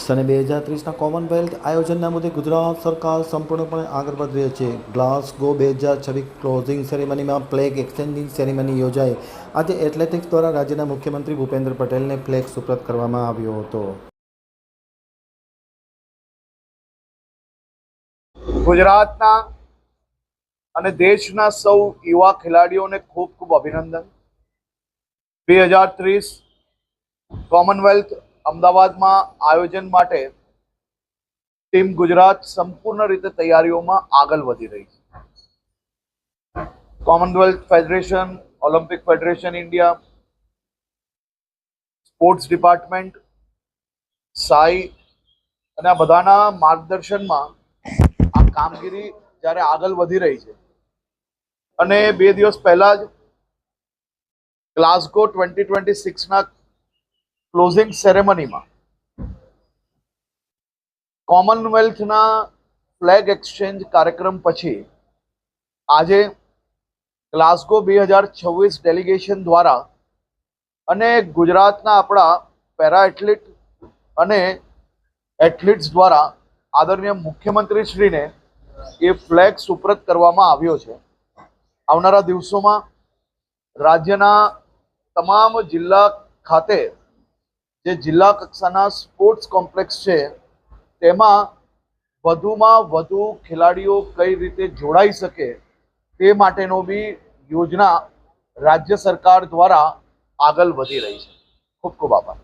સને 2030ના કોમનવેલ્થ આયોજનના મુદ્દે ગુજરાત સરકાર સંપૂર્ણપણે આગળ વધી રહી છે. ગ્લાસગો 2026 ક્લોઝિંગ સેરેમનીમાં ફ્લેગ એક્સચેન્જિંગ સેરેમની યોજાઈ. આજે એથ્લેટિક્સ દ્વારા રાજ્યના મુખ્યમંત્રી ભૂપેન્દ્ર પટેલને ફ્લેગ સુપ્રત કરવામાં આવ્યો હતો. ગુજરાતના અને દેશના સૌ યુવા ખેલાડીઓને ખૂબ ખૂબ અભિનંદન. 2030 કોમનવેલ્થ અમદાવાદમાં આયોજન માટે ટીમ ગુજરાત સંપૂર્ણ રીતે તૈયારીઓમાં આગળ વધી રહી છે. Commonwealth Federation, Olympic Federation India, sports department, SAI અને આ બધાના માર્ગદર્શનમાં આ કામગીરી જ્યારે આગળ વધી રહી છે અને 2 દિવસ પહેલા જ ગ્લાસગો 2026ના ક્લોઝિંગ સેરેમનીમાં કોમનવેલ્થના ફ્લેગ એક્સચેન્જ કાર્યક્રમ પછી આજે ગ્લાસગો 2026 ડેલિગેશન દ્વારા અને ગુજરાતના આપણા પેરા એથ્લીટ અને એથ્લીટ્સ દ્વારા આદરણીય મુખ્યમંત્રીશ્રીને એ ફ્લેગ સુપ્રત કરવામાં આવ્યો છે. આવનારા દિવસોમાં રાજ્યના તમામ જિલ્લા ખાતે જે જિલ્લા કક્ષાના સ્પોર્ટ્સ કોમ્પ્લેક્સ છે તેમાં વધુમાં વધુ ખેલાડીઓ કઈ રીતે જોડાઈ શકે તે માટેનો બી યોજના રાજ્ય સરકાર દ્વારા આગળ વધી રહી છે. ખૂબ ખૂબ આભાર.